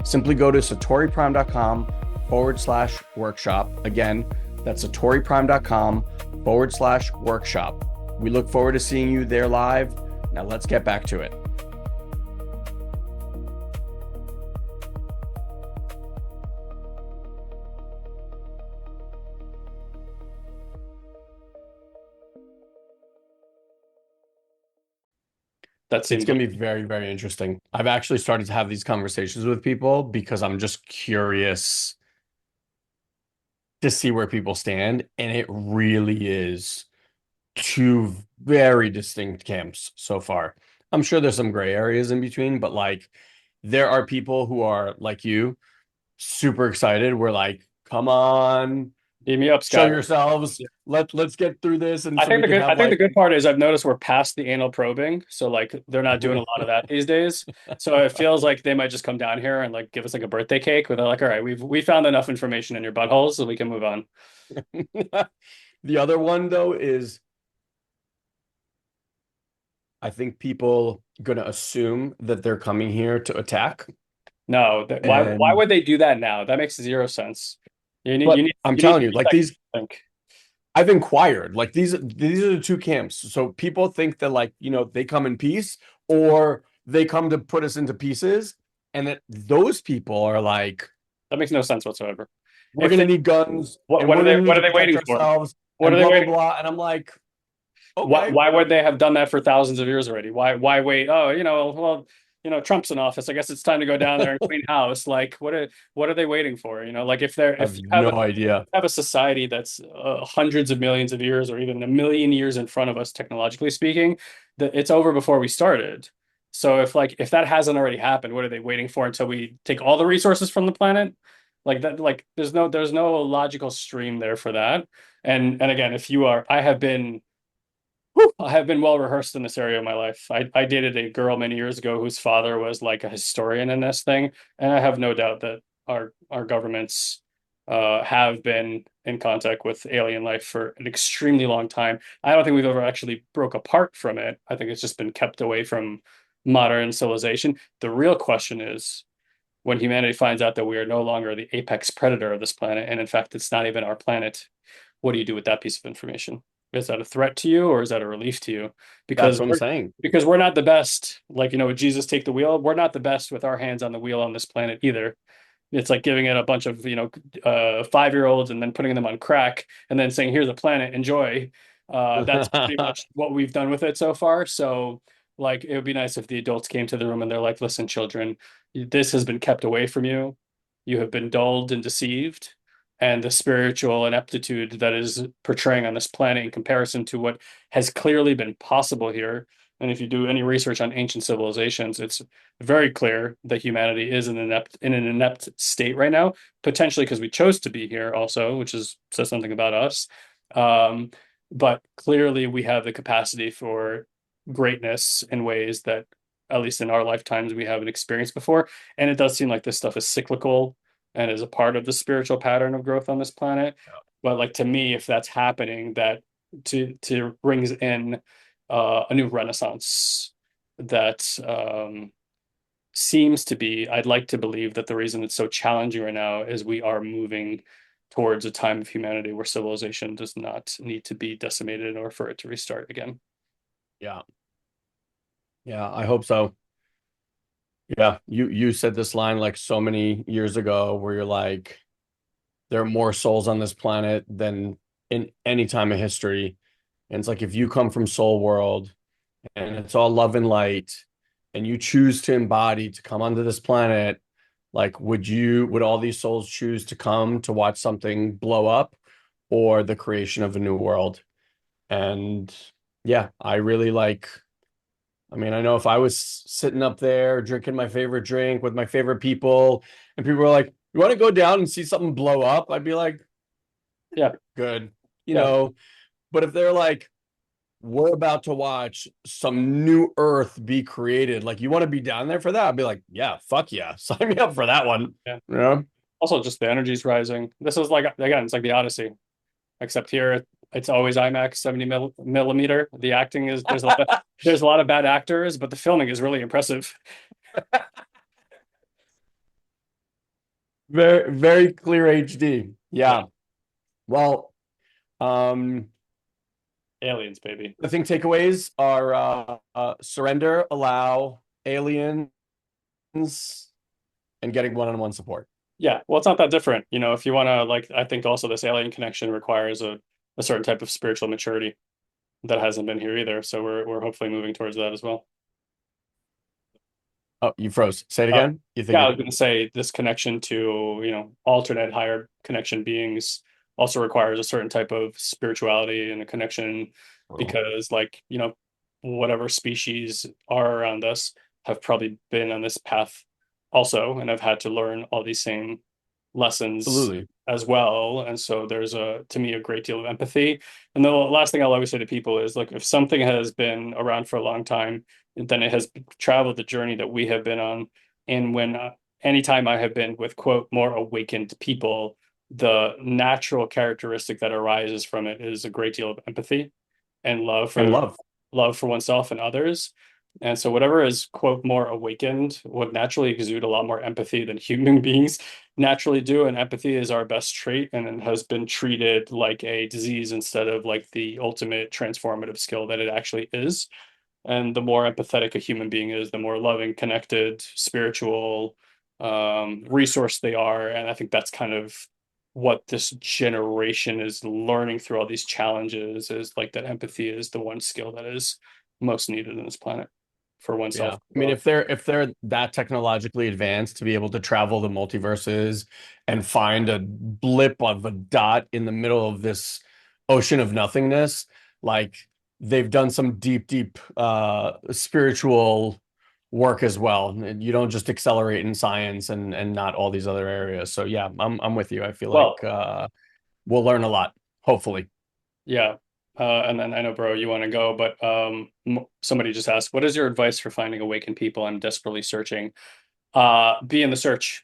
Simply go to satoriprime.com/workshop. Again, that's satoriprime.com/workshop. We look forward to seeing you there live. Now let's get back to it. That It's seems going like to be very, very interesting. I've actually started to have these conversations with people because I'm just curious to see where people stand. And it really is two very distinct camps so far. I'm sure there's some gray areas in between, but like there are people who are like you, super excited. We're like, come on, beat me up, show Scott. yourselves. Let's get through this, and so we can I have think the like good part is I've noticed we're past the anal probing, so like they're not doing a lot of that these days. So it feels like they might just come down here and like give us like a birthday cake where they're like, all right, we found enough information in your buttholes so we can move on. the other one though is I think people gonna assume that they're coming here to attack. No, why And would they do that now? That makes zero sense. but I'm You need telling you, 30 like seconds these, to think. I've inquired. Like these are the two camps. So people think that like, they come in peace or they come to put us into pieces. And that those people are like, That makes no sense whatsoever. we're If gonna they need guns and we're gonna need what to are they protect waiting for? ourselves What are and they blah blah waiting? blah. And I'm like, okay. Why would they have done that for thousands of years already? Why wait? Oh, well, Trump's in office. I guess it's time to go down there and clean house. Like, what are they waiting for? Like if they're I if have you no idea. have a society that's hundreds of millions of years or even a million years in front of us, technologically speaking, that it's over before we started. So if that hasn't already happened, what are they waiting for until we take all the resources from the planet? Like that, like there's no logical stream there for that. And again, if you are, I have been well rehearsed in this area of my life. I dated a girl many years ago whose father was like a historian in this thing, and I have no doubt that our governments have been in contact with alien life for an extremely long time. I don't think we've ever actually broke apart from it. I think it's just been kept away from modern civilization. The real question is when humanity finds out that we are no longer the apex predator of this planet, and in fact, it's not even our planet, what do you do with that piece of information? Is that a threat to you or is that a relief to you? That's Because what I'm we're saying. because we're not the best. Like, with Jesus take the wheel, we're not the best with our hands on the wheel on this planet either. It's like giving it a bunch of 5-year-olds and then putting them on crack and then saying, "Here's a planet, enjoy." That's pretty much what we've done with it so far. So, like, it would be nice if the adults came to the room and they're like, "Listen, children, this has been kept away from you. You have been dulled and deceived." And the spiritual ineptitude that is portraying on this planet in comparison to what has clearly been possible here. And if you do any research on ancient civilizations, it's very clear that humanity is in an inept state right now, potentially because we chose to be here also, which says something about us. Um, but clearly we have the capacity for greatness in ways that, at least in our lifetimes, we haven't experienced before. And it does seem like this stuff is cyclical and is a part of the spiritual pattern of growth on this planet. But like to me, if that's happening, that to brings in a new renaissance that seems to be, I'd like to believe that the reason it's so challenging right now is we are moving towards a time of humanity where civilization does not need to be decimated or for it to restart again. Yeah. Yeah, I hope so. Yeah, you said this line like so many years ago where you're like, there are more souls on this planet than in any time of history. And it's like if you come from Soul World and it's all love and light and you choose to embody to come onto this planet, like would all these souls choose to come to watch something blow up or the creation of a new world? And yeah, I really like, I mean, I know if I was sitting up there drinking my favorite drink with my favorite people and people were like, you want to go down and see something blow up? I'd be like, Yeah, good, yeah, but if they're like, we're about to watch some new Earth be created, like you want to be down there for that? I'd be like, yeah, fuck yeah, sign me up for that one. yeah. Yeah. Also, just the energy's rising. This is like, again, it's like the Odyssey, except here it's always IMAX 70 millimeter. The acting is there's a lot of bad actors, but the filming is really impressive. Very, very clear HD. Yeah, Yeah. Well, um, aliens, baby. I think takeaways are surrender, allow, aliens, and getting one-on-one support. Yeah, well, it's not that different. If you want to, like, I think also this alien connection requires a certain type of spiritual maturity that hasn't been here either. So we're hopefully moving towards that as well. Oh, you froze. Say it Uh, again. You think yeah, I it? was going to say this connection to, alternate higher connection beings also requires a certain type of spirituality and a connection because, like, whatever species are around us have probably been on this path also and have had to learn all these same lessons Absolutely. as well. And so there's to me, a great deal of empathy. And the last thing I'll always say to people is like, if something has been around for a long time, then it has traveled the journey that we have been on. And when anytime I have been with quote more awakened people, the natural characteristic that arises from it is a great deal of empathy and And love. love for oneself and others. And so whatever is quote more awakened would naturally exude a lot more empathy than human beings naturally do. And empathy is our best trait and it has been treated like a disease instead of like the ultimate transformative skill that it actually is. And the more empathetic a human being is, the more loving, connected, spiritual, resource they are. And I think that's kind of what this generation is learning through all these challenges is like that empathy is the one skill that is most needed in this planet. for Yeah. oneself as I mean, well. if they're that technologically advanced to be able to travel the multiverses and find a blip of a dot in the middle of this ocean of nothingness, like they've done some deep, deep spiritual work as well. And you don't just accelerate in science and not all these other areas. So yeah, I'm with you. I feel like Well, we'll learn a lot, hopefully. yeah. And then I know, bro, you want to go, but somebody just asked, what is your advice for finding awakened people? I'm desperately searching. Be in the search.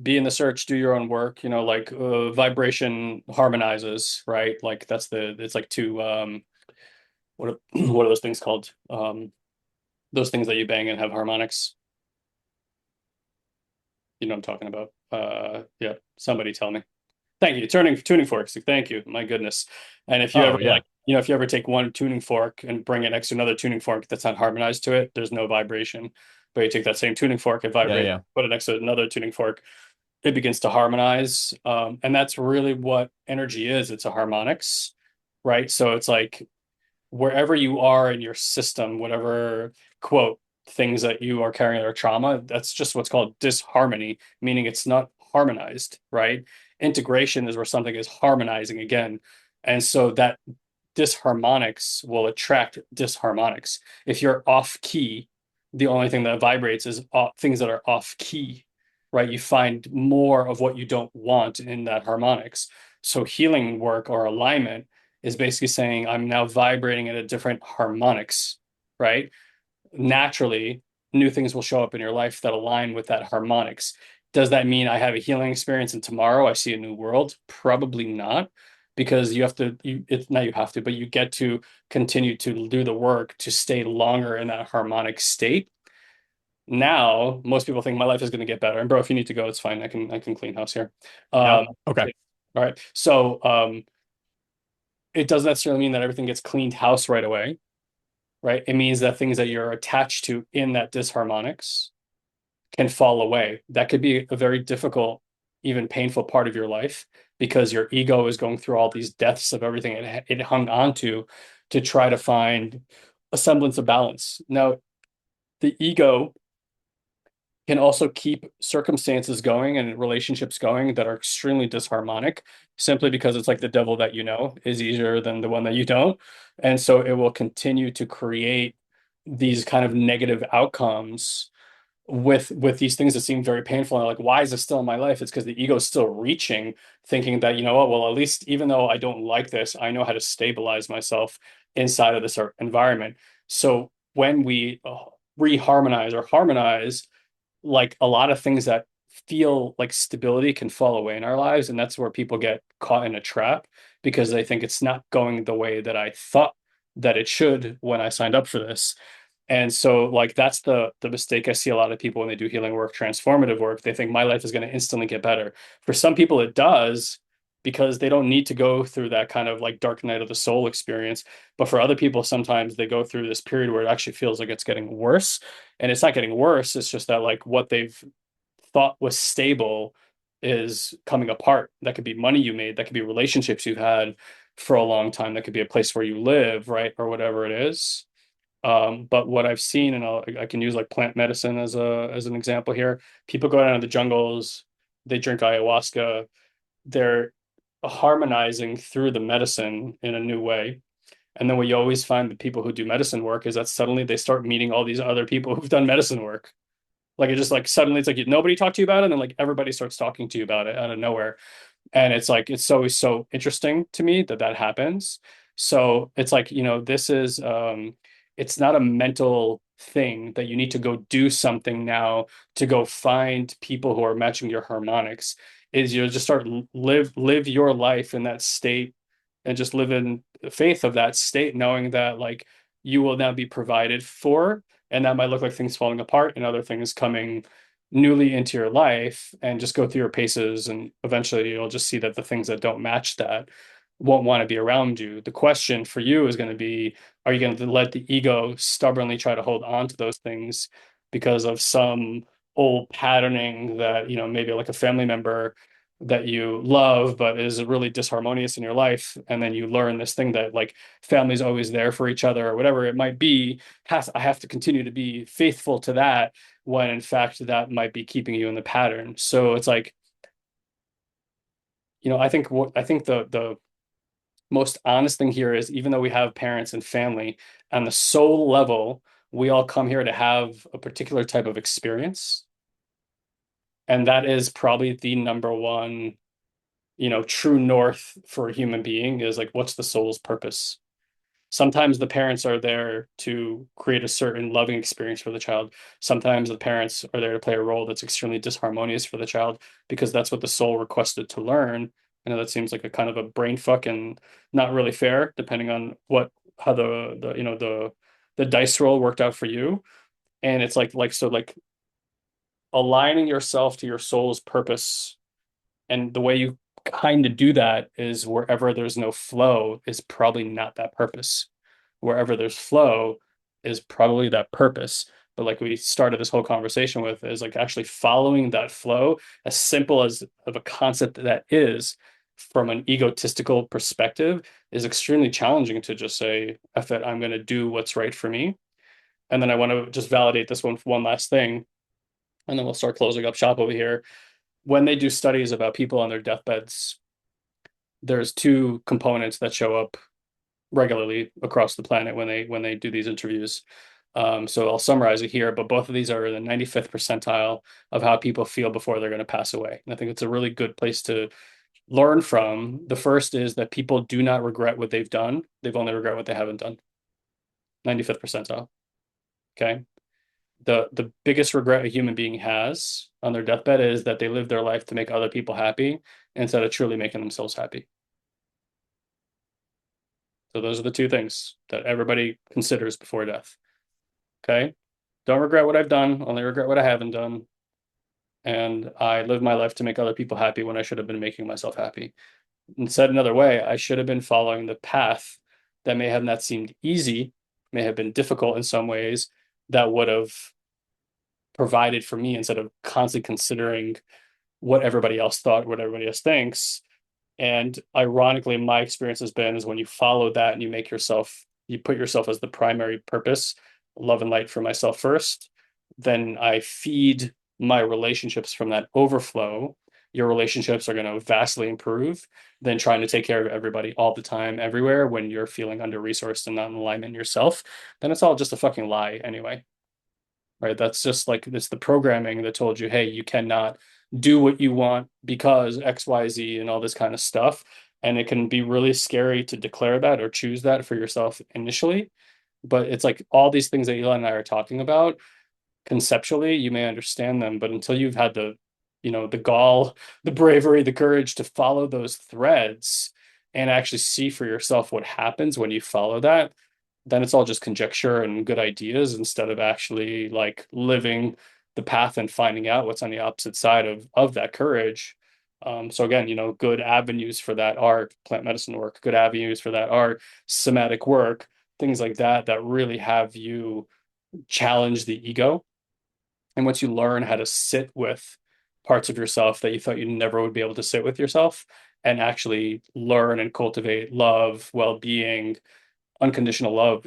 Be in the search, do your own work, like vibration harmonizes, right? Like it's like two what are, what are those things called? Those things that you bang and have harmonics. You know what I'm talking about. Yeah, somebody tell me. Thank you. Tuning forks. Thank you. My goodness. And if you ever Oh yeah. if you ever take one tuning fork and bring it next to another tuning fork that's not harmonized to it, there's no vibration. But you take that same tuning fork and Yeah, vibrate, yeah. put it next to another tuning fork, it begins to harmonize. And that's really what energy is. It's a harmonics, right? So it's like wherever you are in your system, whatever quote things that you are carrying that are trauma, that's just what's called disharmony, meaning it's not harmonized, right? Integration is where something is harmonizing again. And so that disharmonics will attract disharmonics. If you're off key, the only thing that vibrates is things that are off key, right? You find more of what you don't want in that harmonics. So healing work or alignment is basically saying I'm now vibrating at a different harmonics, right? Naturally, new things will show up in your life that align with that harmonics. Does that mean I have a healing experience and tomorrow I see a new world? Probably not, because you have to, it's not you have to, but you get to continue to do the work to stay longer in that harmonic state. Now, most people think my life is going to get better. And bro, if you need to go, it's fine. I can clean house here. Yeah. Um, Okay. all right. So it doesn't necessarily mean that everything gets cleaned house right away, right? It means that things that you're attached to in that disharmonics can fall away. That could be a very difficult, even painful part of your life because your ego is going through all these deaths of everything it hung on to try to find a semblance of balance. Now, the ego can also keep circumstances going and relationships going that are extremely disharmonic simply because it's like the devil that you know is easier than the one that you don't. And so it will continue to create these kind of negative outcomes with these things that seem very painful and like why is this still in my life? It's because the ego is still reaching, thinking that, you know what, well, at least even though I don't like this, I know how to stabilize myself inside of this environment. So when we reharmonize or harmonize, like a lot of things that feel like stability can fall away in our lives. And that's where people get caught in a trap because they think it's not going the way that I thought that it should when I signed up for this. And so like that's the mistake I see a lot of people when they do healing work, transformative work. They think my life is going to instantly get better. For some people it does because they don't need to go through that kind of like dark night of the soul experience. But for other people, sometimes they go through this period where it actually feels like it's getting worse. And it's not getting worse. It's just that like what they've thought was stable is coming apart. That could be money you made, that could be relationships you've had for a long time, that could be a place where you live, right? Or whatever it is. But what I've seen, and I can use like plant medicine as an example here. People go down to the jungles, they drink ayahuasca, they're harmonizing through the medicine in a new way. And then what you always find with people who do medicine work is that suddenly they start meeting all these other people who've done medicine work. Like it just like suddenly it's like nobody talked to you about it, and then like everybody starts talking to you about it out of nowhere. And it's like it's always so interesting to me that that happens. So it's like, this is it's not a mental thing that you need to go do something now to go find people who are matching your harmonics. Is you just start live your life in that state and just live in faith of that state, knowing that like you will now be provided for, and that might look like things falling apart and other things coming newly into your life, and just go through your paces, and eventually you'll just see that the things that don't match that won't want to be around you. The question for you is going to be, are you going to let the ego stubbornly try to hold on to those things because of some old patterning that, maybe like a family member that you love but is really disharmonious in your life, and then you learn this thing that like family's always there for each other or whatever it might be, I have to continue to be faithful to that, when in fact that might be keeping you in the pattern. So it's like, I think the most honest thing here is, even though we have parents and family, on the soul level, we all come here to have a particular type of experience. And that is probably the number one, true north for a human being, is like, what's the soul's purpose? Sometimes the parents are there to create a certain loving experience for the child. Sometimes the parents are there to play a role that's extremely disharmonious for the child, because that's what the soul requested to learn. I know that seems like a kind of a brain fuck and not really fair, depending on how the dice roll worked out for you. And it's like aligning yourself to your soul's purpose. And the way you kind of do that is, wherever there's no flow is probably not that purpose. Wherever there's flow is probably that purpose. But like we started this whole conversation with, is like actually following that flow, as simple as of a concept that is, from an egotistical perspective, is extremely challenging to just say, F it, I'm going to do what's right for me. And then I want to just validate this one last thing, and then we'll start closing up shop over here. When they do studies about people on their deathbeds, there's two components that show up regularly across the planet when they do these interviews. So I'll summarize it here, but both of these are in the 95th percentile of how people feel before they're going to pass away. And I think it's a really good place to learn from. The first is that people do not regret what they've done. They've only regret what they haven't done. 95th percentile. Okay. The biggest regret a human being has on their deathbed is that they live their life to make other people happy instead of truly making themselves happy. So those are the two things that everybody considers before death. Okay. Don't regret what I've done, only regret what I haven't done. And I live my life to make other people happy when I should have been making myself happy. And said another way, I should have been following the path that may have not seemed easy, may have been difficult in some ways, that would have provided for me, instead of constantly considering what everybody else thought, what everybody else thinks. And ironically, my experience has been, is when you follow that and you put yourself as the primary purpose, love and light for myself first, then I feed my relationships from that overflow. Your relationships are going to vastly improve than trying to take care of everybody all the time, everywhere, when you're feeling under-resourced and not in alignment yourself. Then it's all just a fucking lie anyway. Right? That's just like, it's the programming that told you, hey, you cannot do what you want because XYZ and all this kind of stuff. And it can be really scary to declare that or choose that for yourself initially. But it's like all these things that Ilan and I are talking about, conceptually, you may understand them, but until you've had the gall, the bravery, the courage to follow those threads and actually see for yourself what happens when you follow that, then it's all just conjecture and good ideas, instead of actually like living the path and finding out what's on the opposite side of that courage. So again, good avenues for that are plant medicine work, good avenues for that are somatic work, things like that, that really have you challenge the ego. And once you learn how to sit with parts of yourself that you thought you never would be able to sit with yourself, and actually learn and cultivate love, well-being, unconditional love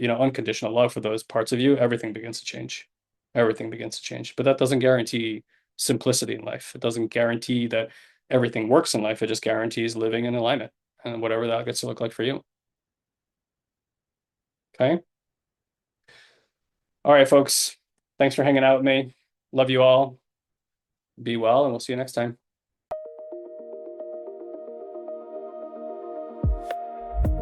for those parts of you, everything begins to change. Everything begins to change. But that doesn't guarantee simplicity in life. It doesn't guarantee that everything works in life. It just guarantees living in alignment, and whatever that gets to look like for you. Okay. All right, folks. Thanks for hanging out with me. Love you all. Be well, and we'll see you next time.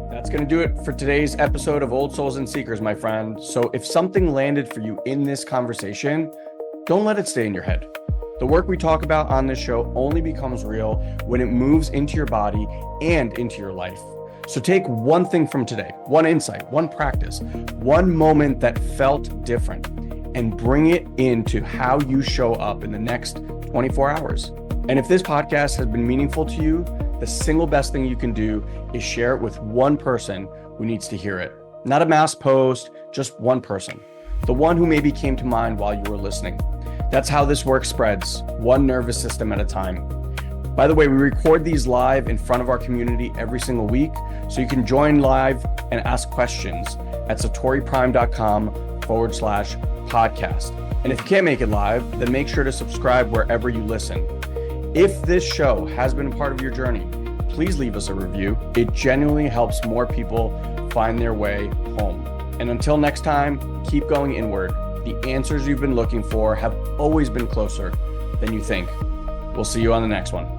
That's going to do it for today's episode of Old Souls and Seekers, my friend. So if something landed for you in this conversation, don't let it stay in your head. The work we talk about on this show only becomes real when it moves into your body and into your life. So take one thing from today, one insight, one practice, one moment that felt different, and bring it into how you show up in the next 24 hours. And if this podcast has been meaningful to you, the single best thing you can do is share it with one person who needs to hear it. Not a mass post, just one person. The one who maybe came to mind while you were listening. That's how this work spreads, one nervous system at a time. By the way, we record these live in front of our community every single week, so you can join live and ask questions at satoriprime.com/podcast. And if you can't make it live, then make sure to subscribe wherever you listen. If this show has been part of your journey, please leave us a review. It genuinely helps more people find their way home. And until next time, keep going inward. The answers you've been looking for have always been closer than you think. We'll see you on the next one.